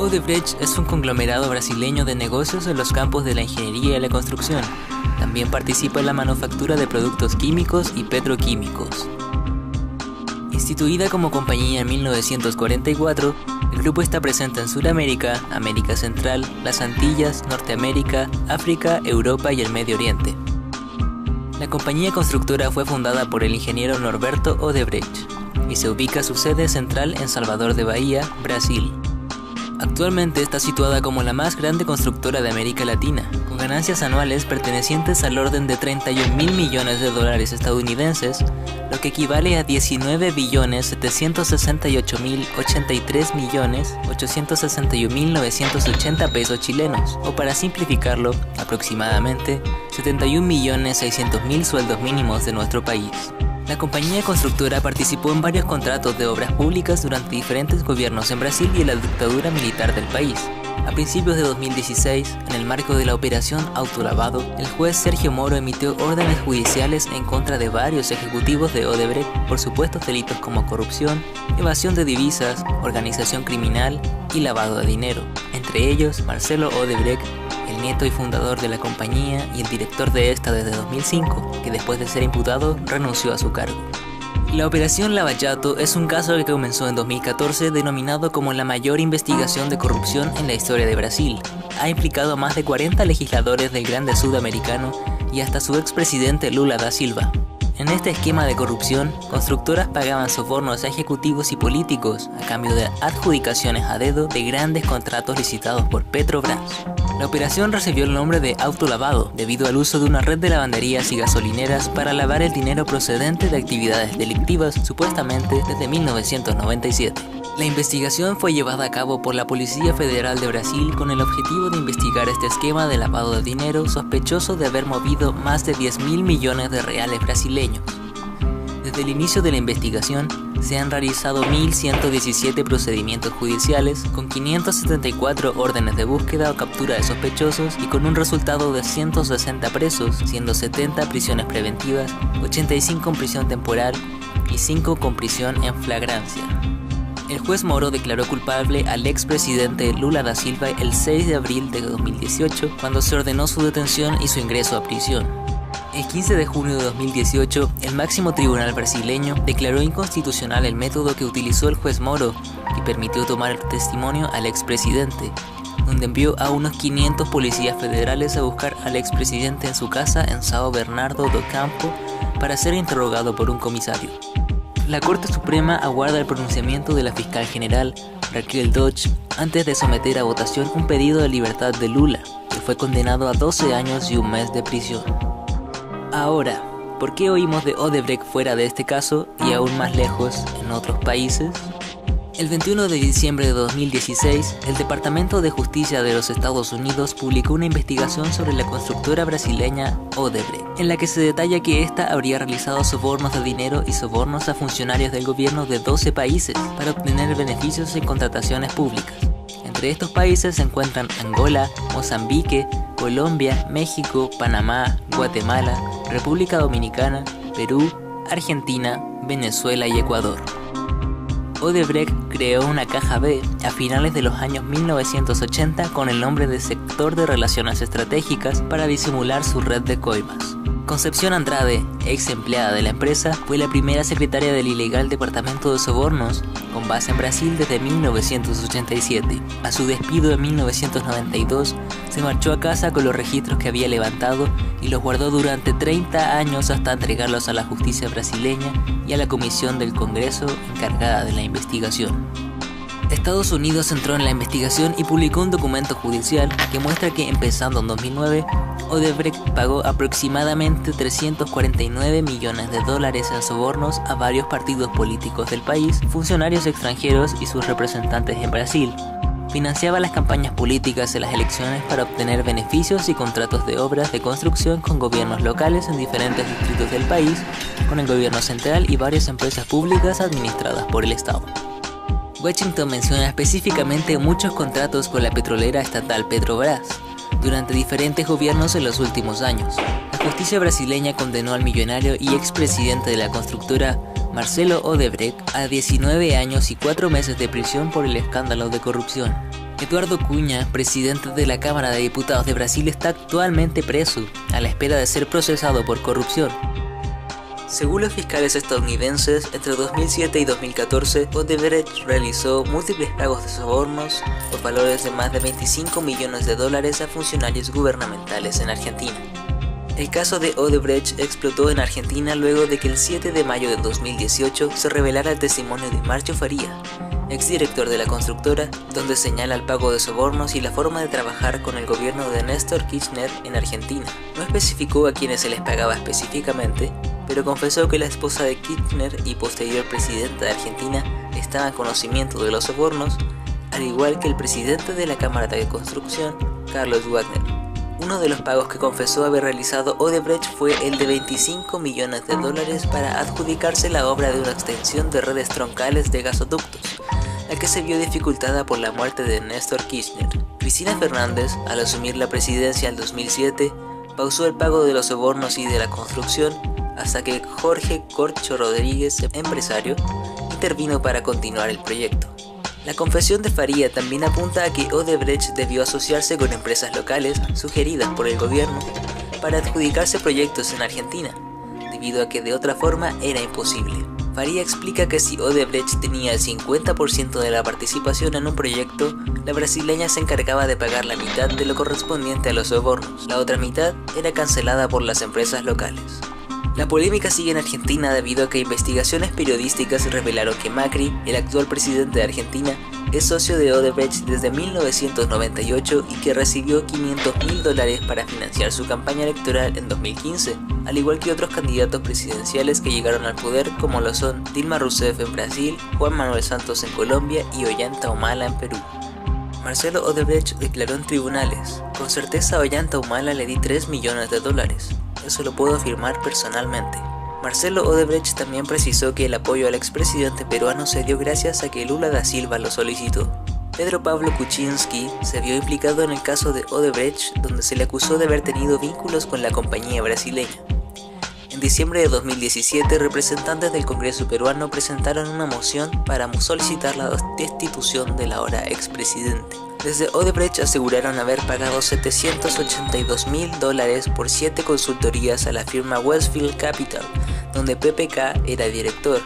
Odebrecht es un conglomerado brasileño de negocios en los campos de la ingeniería y la construcción. También participa en la manufactura de productos químicos y petroquímicos. Instituida como compañía en 1944, el grupo está presente en Sudamérica, América Central, las Antillas, Norteamérica, África, Europa y el Medio Oriente. La compañía constructora fue fundada por el ingeniero Norberto Odebrecht y se ubica su sede central en Salvador de Bahía, Brasil. Actualmente está situada como la más grande constructora de América Latina, con ganancias anuales pertenecientes al orden de 31.000 millones de dólares estadounidenses, lo que equivale a 19.768.083.861.980 pesos chilenos, o para simplificarlo, aproximadamente 71.600.000 sueldos mínimos de nuestro país. La compañía constructora participó en varios contratos de obras públicas durante diferentes gobiernos en Brasil y en la dictadura militar del país. A principios de 2016, en el marco de la operación Autolavado, el juez Sergio Moro emitió órdenes judiciales en contra de varios ejecutivos de Odebrecht por supuestos delitos como corrupción, evasión de divisas, organización criminal y lavado de dinero. Entre ellos, Marcelo Odebrecht, el nieto y fundador de la compañía y el director de esta desde 2005, que después de ser imputado renunció a su cargo. La Operación Lava Jato es un caso que comenzó en 2014 denominado como la mayor investigación de corrupción en la historia de Brasil. Ha implicado a más de 40 legisladores del Grande Sudamericano y hasta su expresidente Lula da Silva. En este esquema de corrupción, constructoras pagaban sobornos a ejecutivos y políticos a cambio de adjudicaciones a dedo de grandes contratos licitados por Petrobras. La operación recibió el nombre de Autolavado debido al uso de una red de lavanderías y gasolineras para lavar el dinero procedente de actividades delictivas supuestamente desde 1997. La investigación fue llevada a cabo por la Policía Federal de Brasil con el objetivo de investigar este esquema de lavado de dinero sospechoso de haber movido más de 10.000 millones de reales brasileños. Desde el inicio de la investigación, se han realizado 1.117 procedimientos judiciales, con 574 órdenes de búsqueda o captura de sospechosos y con un resultado de 160 presos, siendo 70 prisiones preventivas, 85 en prisión temporal y 5 con prisión en flagrancia. El juez Moro declaró culpable al expresidente Lula da Silva el 6 de abril de 2018, cuando se ordenó su detención y su ingreso a prisión. El 15 de junio de 2018, el máximo tribunal brasileño declaró inconstitucional el método que utilizó el juez Moro y permitió tomar el testimonio al expresidente, donde envió a unos 500 policías federales a buscar al expresidente en su casa en São Bernardo do Campo para ser interrogado por un comisario. La Corte Suprema aguarda el pronunciamiento de la fiscal general, Raquel Dodge, antes de someter a votación un pedido de libertad de Lula, que fue condenado a 12 años y un mes de prisión. Ahora, ¿por qué oímos de Odebrecht fuera de este caso y aún más lejos en otros países? El 21 de diciembre de 2016, el Departamento de Justicia de los Estados Unidos publicó una investigación sobre la constructora brasileña Odebrecht, en la que se detalla que ésta habría realizado sobornos de dinero y sobornos a funcionarios del gobierno de 12 países para obtener beneficios en contrataciones públicas. Entre estos países se encuentran Angola, Mozambique, Colombia, México, Panamá, Guatemala, República Dominicana, Perú, Argentina, Venezuela y Ecuador. Odebrecht creó una caja B a finales de los años 1980 con el nombre de Sector de Relaciones Estratégicas para disimular su red de coimas. Concepción Andrade, ex empleada de la empresa, fue la primera secretaria del ilegal Departamento de Sobornos, con base en Brasil desde 1987. A su despido en 1992, se marchó a casa con los registros que había levantado y los guardó durante 30 años hasta entregarlos a la justicia brasileña y a la comisión del Congreso encargada de la investigación. Estados Unidos entró en la investigación y publicó un documento judicial que muestra que, empezando en 2009, Odebrecht pagó aproximadamente 349 millones de dólares en sobornos a varios partidos políticos del país, funcionarios extranjeros y sus representantes en Brasil. Financiaba las campañas políticas en las elecciones para obtener beneficios y contratos de obras de construcción con gobiernos locales en diferentes distritos del país, con el gobierno central y varias empresas públicas administradas por el Estado. Washington menciona específicamente muchos contratos con la petrolera estatal Petrobras durante diferentes gobiernos en los últimos años. La justicia brasileña condenó al millonario y expresidente de la constructora Marcelo Odebrecht a 19 años y 4 meses de prisión por el escándalo de corrupción. Eduardo Cunha, presidente de la Cámara de Diputados de Brasil, está actualmente preso, a la espera de ser procesado por corrupción. Según los fiscales estadounidenses, entre 2007 y 2014, Odebrecht realizó múltiples pagos de sobornos por valores de más de 25 millones de dólares a funcionarios gubernamentales en Argentina. El caso de Odebrecht explotó en Argentina luego de que el 7 de mayo de 2018 se revelara el testimonio de Marcio Faría, exdirector de la constructora, donde señala el pago de sobornos y la forma de trabajar con el gobierno de Néstor Kirchner en Argentina. No especificó a quienes se les pagaba específicamente, pero confesó que la esposa de Kirchner y posterior presidenta de Argentina estaba en conocimiento de los sobornos, al igual que el presidente de la Cámara de Construcción, Carlos Wagner. Uno de los pagos que confesó haber realizado Odebrecht fue el de 25 millones de dólares para adjudicarse la obra de una extensión de redes troncales de gasoductos, la que se vio dificultada por la muerte de Néstor Kirchner. Cristina Fernández, al asumir la presidencia en 2007, pausó el pago de los sobornos y de la construcción hasta que Jorge Corcho Rodríguez, empresario, intervino para continuar el proyecto. La confesión de Faría también apunta a que Odebrecht debió asociarse con empresas locales sugeridas por el gobierno para adjudicarse proyectos en Argentina, debido a que de otra forma era imposible. Faría explica que si Odebrecht tenía el 50% de la participación en un proyecto, la brasileña se encargaba de pagar la mitad de lo correspondiente a los sobornos. La otra mitad era cancelada por las empresas locales. La polémica sigue en Argentina debido a que investigaciones periodísticas revelaron que Macri, el actual presidente de Argentina, es socio de Odebrecht desde 1998 y que recibió $500.000 para financiar su campaña electoral en 2015, al igual que otros candidatos presidenciales que llegaron al poder como lo son Dilma Rousseff en Brasil, Juan Manuel Santos en Colombia y Ollanta Humala en Perú. Marcelo Odebrecht declaró en tribunales: "Con certeza a Ollanta Humala le di $3 millones. Eso lo puedo afirmar personalmente". Marcelo Odebrecht también precisó que el apoyo al expresidente peruano se dio gracias a que Lula da Silva lo solicitó. Pedro Pablo Kuczynski se vio implicado en el caso de Odebrecht, donde se le acusó de haber tenido vínculos con la compañía brasileña. En diciembre de 2017, representantes del Congreso peruano presentaron una moción para solicitar la destitución del ahora expresidente. Desde Odebrecht aseguraron haber pagado $782.000 por 7 consultorías a la firma Westfield Capital, donde PPK era director,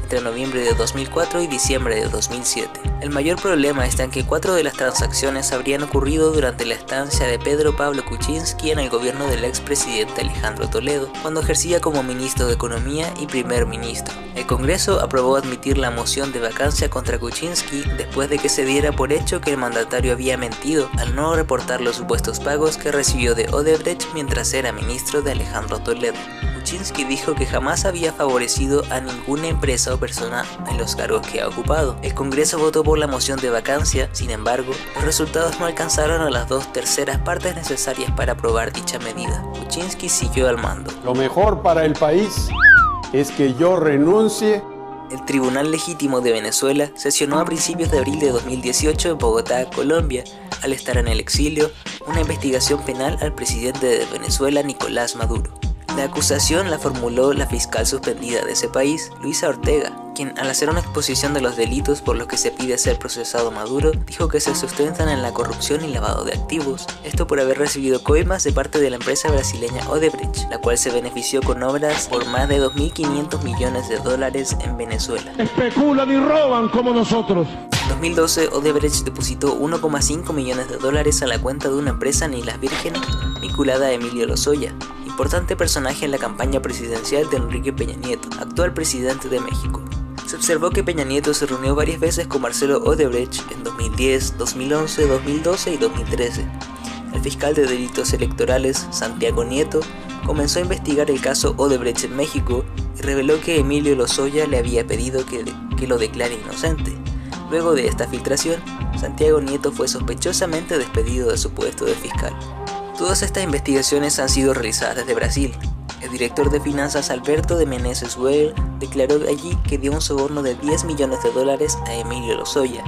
entre noviembre de 2004 y diciembre de 2007. El mayor problema está en que 4 de las transacciones habrían ocurrido durante la estancia de Pedro Pablo Kuczynski en el gobierno del expresidente Alejandro Toledo, cuando ejercía como ministro de Economía y primer ministro. El Congreso aprobó admitir la moción de vacancia contra Kuczynski después de que se diera por hecho que el mandatario había mentido al no reportar los supuestos pagos que recibió de Odebrecht mientras era ministro de Alejandro Toledo. Kuczynski dijo que jamás había favorecido a ninguna empresa o persona en los cargos que ha ocupado. El Congreso votó por la moción de vacancia. Sin embargo, los resultados no alcanzaron a las 2/3 partes necesarias para aprobar dicha medida. Kuczynski siguió al mando. Lo mejor para el país es que yo renuncie. El Tribunal Legítimo de Venezuela sesionó a principios de abril de 2018 en Bogotá, Colombia, al estar en el exilio, una investigación penal al presidente de Venezuela, Nicolás Maduro. La acusación la formuló la fiscal suspendida de ese país, Luisa Ortega, quien al hacer una exposición de los delitos por los que se pide ser procesado Maduro, dijo que se sustentan en la corrupción y lavado de activos, esto por haber recibido coimas de parte de la empresa brasileña Odebrecht, la cual se benefició con obras por más de $2.500 millones en Venezuela. Especulan y roban como nosotros. En 2012, Odebrecht depositó $1,5 millones a la cuenta de una empresa en Islas Vírgenes vinculada a Emilio Lozoya, importante personaje en la campaña presidencial de Enrique Peña Nieto, actual presidente de México. Se observó que Peña Nieto se reunió varias veces con Marcelo Odebrecht en 2010, 2011, 2012 y 2013. El fiscal de delitos electorales, Santiago Nieto, comenzó a investigar el caso Odebrecht en México y reveló que Emilio Lozoya le había pedido que lo declare inocente. Luego de esta filtración, Santiago Nieto fue sospechosamente despedido de su puesto de fiscal. Todas estas investigaciones han sido realizadas desde Brasil. El director de finanzas Alberto de Menezes Weil declaró allí que dio un soborno de $10 millones a Emilio Lozoya,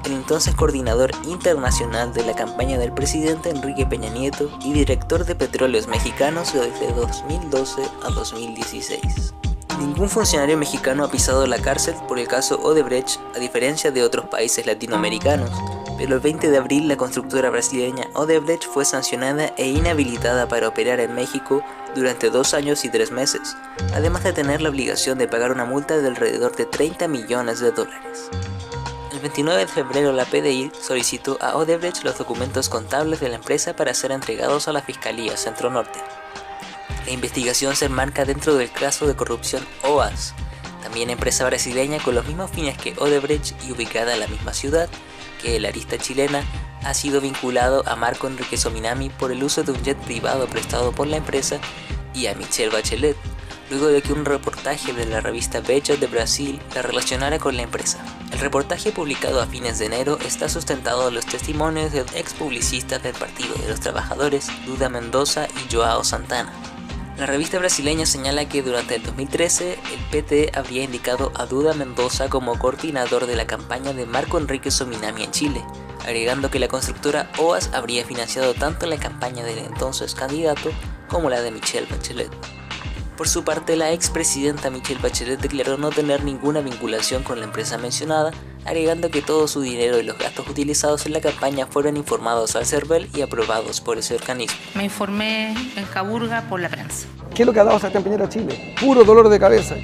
el entonces coordinador internacional de la campaña del presidente Enrique Peña Nieto y director de Petróleos Mexicanos desde 2012 a 2016. Ningún funcionario mexicano ha pisado la cárcel por el caso Odebrecht, a diferencia de otros países latinoamericanos, pero el 20 de abril la constructora brasileña Odebrecht fue sancionada e inhabilitada para operar en México durante 2 años y 3 meses, además de tener la obligación de pagar una multa de alrededor de $30 millones. El 29 de febrero la PDI solicitó a Odebrecht los documentos contables de la empresa para ser entregados a la Fiscalía Centro Norte. La investigación se enmarca dentro del caso de corrupción OAS, también empresa brasileña con los mismos fines que Odebrecht y ubicada en la misma ciudad que la arista chilena, ha sido vinculado a Marco Enrique Sominami por el uso de un jet privado prestado por la empresa y a Michelle Bachelet, luego de que un reportaje de la revista Veja de Brasil la relacionara con la empresa. El reportaje publicado a fines de enero está sustentado en los testimonios de ex publicistas del Partido de los Trabajadores, Duda Mendoza y Joao Santana. La revista brasileña señala que durante el 2013 el PT habría indicado a Duda Mendoza como coordinador de la campaña de Marco Enrique Sominami en Chile, agregando que la constructora OAS habría financiado tanto la campaña del entonces candidato como la de Michelle Bachelet. Por su parte, la expresidenta Michelle Bachelet declaró no tener ninguna vinculación con la empresa mencionada, agregando que todo su dinero y los gastos utilizados en la campaña fueron informados al CERVEL y aprobados por ese organismo. Me informé en Caburga por la prensa. ¿Qué es lo que ha dado Sebastián Piñera a Chile? Puro dolor de cabeza.